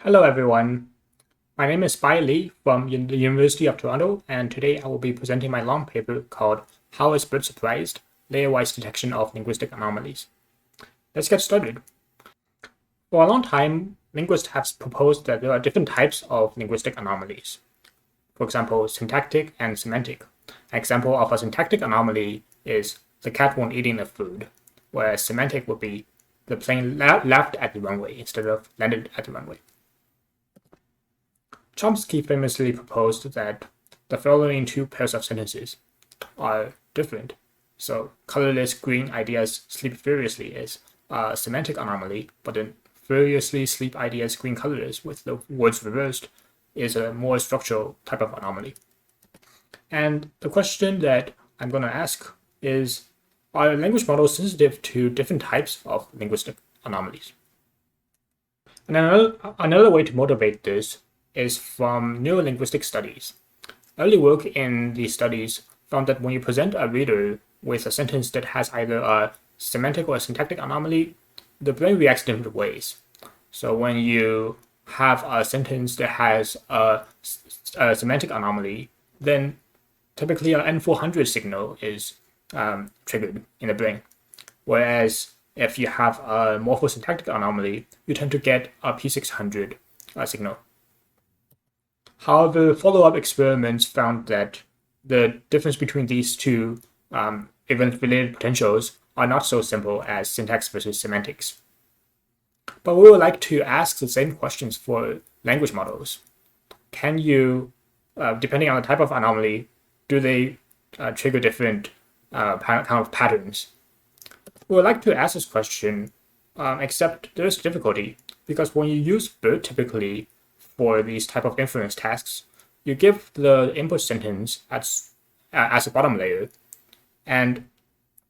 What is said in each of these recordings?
Hello everyone, my name is Bai Li from the University of Toronto, and today I will be presenting my long paper called How is BERT Surprised? Layerwise Detection of Linguistic Anomalies. Let's get started. For a long time, linguists have proposed that there are different types of linguistic anomalies. For example, syntactic and semantic. An example of a syntactic anomaly is the cat won't eat enough food, whereas semantic would be the plane left at the runway instead of landed at the runway. Chomsky famously proposed that the following two pairs of sentences are different. So, colorless green ideas sleep furiously is a semantic anomaly, but then furiously sleep ideas green colorless with the words reversed is a more structural type of anomaly. And the question that I'm going to ask is, are language models sensitive to different types of linguistic anomalies? And another way to motivate this is from neurolinguistic studies. Early work in these studies found that when you present a reader with a sentence that has either a semantic or a syntactic anomaly, the brain reacts different ways. So when you have a sentence that has a semantic anomaly, then typically an N400 signal is triggered in the brain. Whereas if you have a morphosyntactic anomaly, you tend to get a P600 signal. However, follow-up experiments found that the difference between these two event-related potentials are not so simple as syntax versus semantics. But we would like to ask the same questions for language models. Can you, depending on the type of anomaly, do they trigger different kind of patterns? We would like to ask this question, except there's difficulty, because when you use BERT typically for these type of inference tasks, you give the input sentence as a bottom layer, and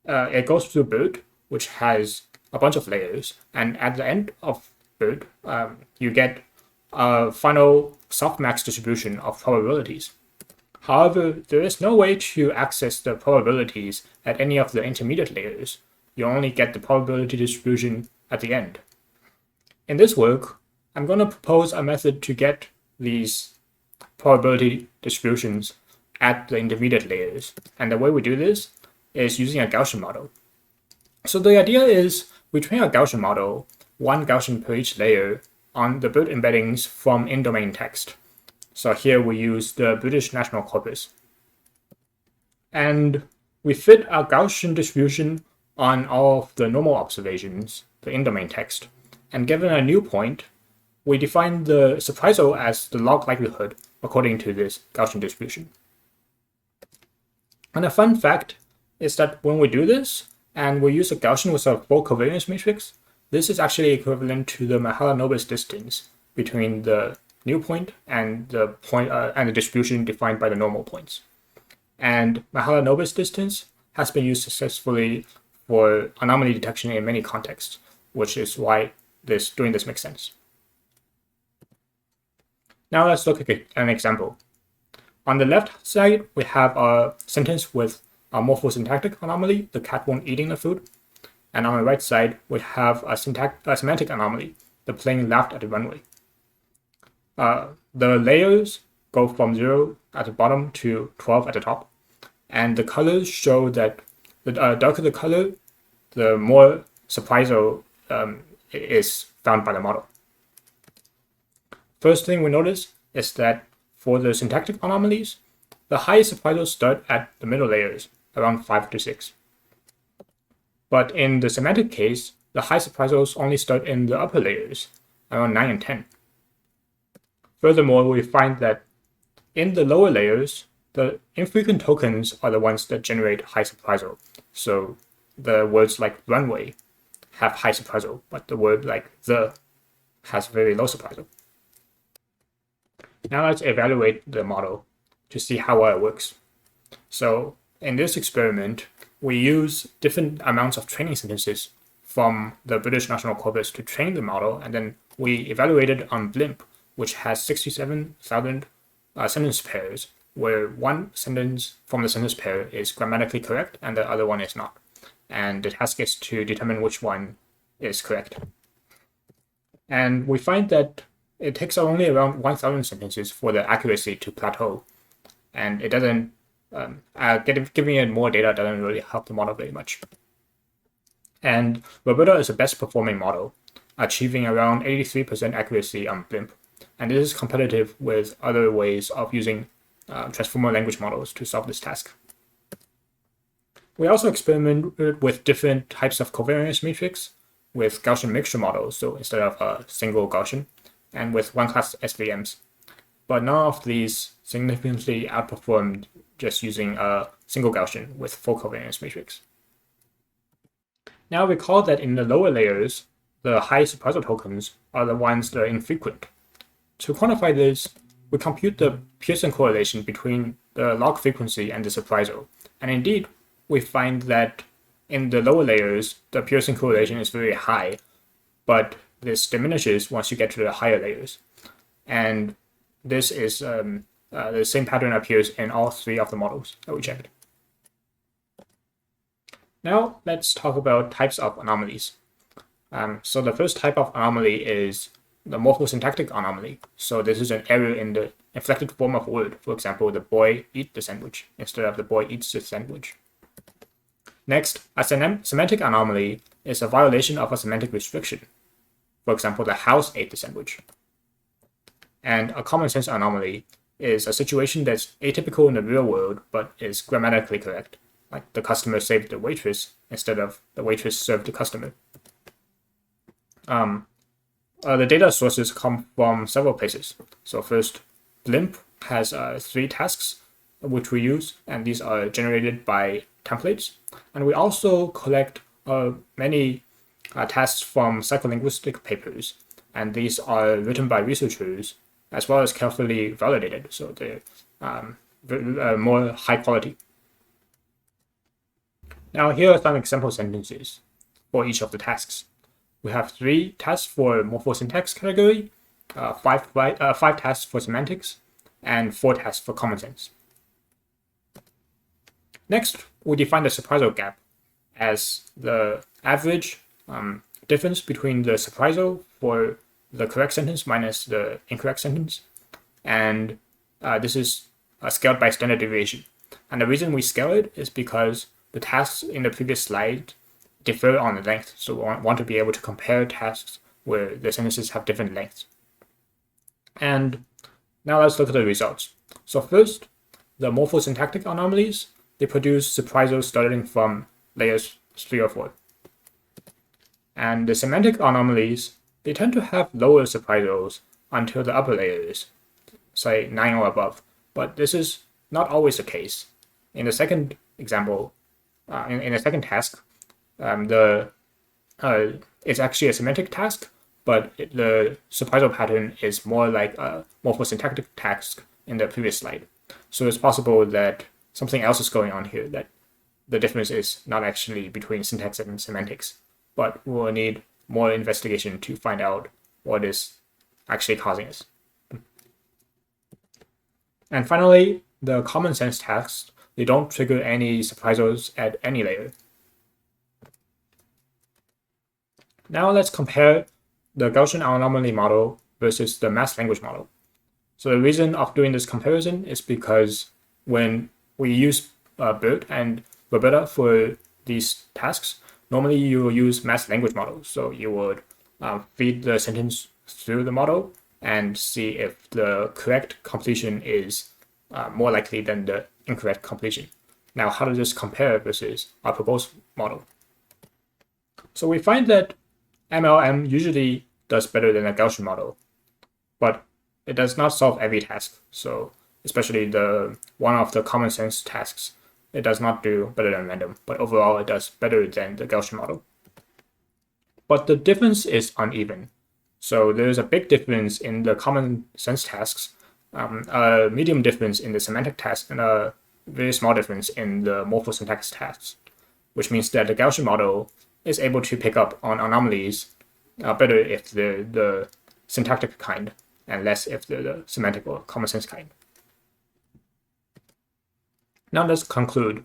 it goes through BERT, which has a bunch of layers, and at the end of BERT, you get a final softmax distribution of probabilities. However, there is no way to access the probabilities at any of the intermediate layers. You only get the probability distribution at the end. In this work, I'm going to propose a method to get these probability distributions at the intermediate layers. And the way we do this is using a Gaussian model. So the idea is we train a Gaussian model, one Gaussian per each layer, on the BERT embeddings from in-domain text. So here we use the British National Corpus. And we fit a Gaussian distribution on all of the normal observations, the in-domain text. And given a new point, we define the surprisal as the log likelihood according to this Gaussian distribution. And a fun fact is that when we do this, and we use a Gaussian with a full covariance matrix, this is actually equivalent to the Mahalanobis distance between the new point and the point and the distribution defined by the normal points. And Mahalanobis distance has been used successfully for anomaly detection in many contexts, which is why doing this makes sense. Now let's look at an example. On the left side, we have a sentence with a morphosyntactic anomaly, the cat won't eat the food. And on the right side, we have a semantic anomaly, the plane left at the runway. The layers go from 0 at the bottom to 12 at the top. And the colors show that the darker the color, the more surprisal is found by the model. First thing we notice is that for the syntactic anomalies, the highest surprisals start at the middle layers, around 5 to 6. But in the semantic case, the high surprisals only start in the upper layers, around 9 and 10. Furthermore, we find that in the lower layers, the infrequent tokens are the ones that generate high surprisal. So the words like runway have high surprisal, but the word like the has very low surprisal. Now let's evaluate the model to see how well it works. So in this experiment, we use different amounts of training sentences from the British National Corpus to train the model, and then we evaluated on BLIMP, which has 67,000 sentence pairs, where one sentence from the sentence pair is grammatically correct and the other one is not. And the task is to determine which one is correct. And we find that it takes only around 1,000 sentences for the accuracy to plateau, and it doesn't giving it more data doesn't really help the model very much. And Roberta is the best performing model, achieving around 83% accuracy on BLIMP, and this is competitive with other ways of using transformer language models to solve this task. We also experimented with different types of covariance matrix with Gaussian mixture models, so instead of a single Gaussian, and with one-class SVMs. But none of these significantly outperformed just using a single Gaussian with full covariance matrix. Now recall that in the lower layers, the high surprisal tokens are the ones that are infrequent. To quantify this, we compute the Pearson correlation between the log frequency and the surprisal, and indeed, we find that in the lower layers, the Pearson correlation is very high, but this diminishes once you get to the higher layers. And this is the same pattern appears in all three of the models that we checked. Now let's talk about types of anomalies. So the first type of anomaly is the morphosyntactic anomaly. So this is an error in the inflected form of a word. For example, the boy eat the sandwich instead of the boy eats the sandwich. Next, a semantic anomaly is a violation of a semantic restriction. For example, the house ate the sandwich. And a common sense anomaly is a situation that's atypical in the real world but is grammatically correct, like the customer saved the waitress instead of the waitress served the customer. The data sources come from several places. So first, BLIMP has 3 tasks which we use, and these are generated by templates. And we also collect many tasks from psycholinguistic papers, and these are written by researchers as well as carefully validated, so they're more high quality. Now here are some example sentences for each of the tasks. We have 3 tasks for morphosyntax category, 5 tasks for semantics, and 4 tasks for common sense. Next, we define the surprisal gap as the average difference between the surprisal for the correct sentence minus the incorrect sentence. And this is scaled by standard deviation. And the reason we scale it is because the tasks in the previous slide differ on the length. So we want to be able to compare tasks where the sentences have different lengths. And now let's look at the results. So first, the morphosyntactic anomalies, they produce surprisals starting from layers 3 or 4. And the semantic anomalies, they tend to have lower surprisals until the upper layers, say 9 or above. But this is not always the case. In the second example, in the second task, it's actually a semantic task, but the surprisal pattern is more like a morphosyntactic task in the previous slide. So it's possible that something else is going on here, that the difference is not actually between syntax and semantics, but we'll need more investigation to find out what is actually causing this. And finally, the common sense tasks, they don't trigger any surprisals at any layer. Now let's compare the Gaussian anomaly model versus the mass language model. So the reason of doing this comparison is because when we use BERT and Roberta for these tasks, normally you will use mass language models. So you would feed the sentence through the model and see if the correct completion is more likely than the incorrect completion. Now, how does this compare versus our proposed model? So we find that MLM usually does better than a Gaussian model, but it does not solve every task. So especially the one of the common sense tasks, it does not do better than random, but overall it does better than the Gaussian model. But the difference is uneven. So there's a big difference in the common sense tasks, a medium difference in the semantic task, and a very small difference in the morphosyntax tasks, which means that the Gaussian model is able to pick up on anomalies better if they're the syntactic kind and less if they're the semantic or common sense kind. Now let's conclude.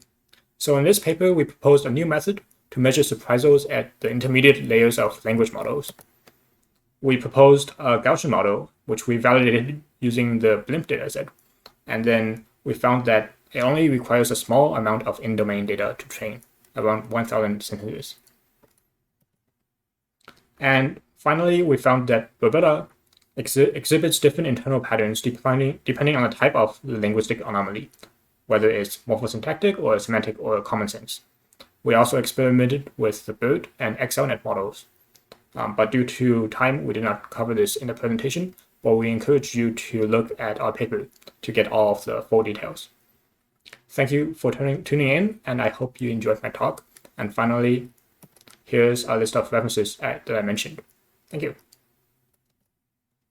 So in this paper, we proposed a new method to measure surprisals at the intermediate layers of language models. we proposed a Gaussian model, which we validated using the BLIMP dataset. And then we found that it only requires a small amount of in-domain data to train, around 1,000 sentences. And finally, we found that Roberta exhibits different internal patterns depending on the type of linguistic anomaly, whether it's morphosyntactic or semantic or common sense. We also experimented with the BERT and XLNet models. But due to time, we did not cover this in the presentation, but we encourage you to look at our paper to get all of the full details. Thank you for tuning in, and I hope you enjoyed my talk. And finally, here's a list of references that I mentioned. Thank you.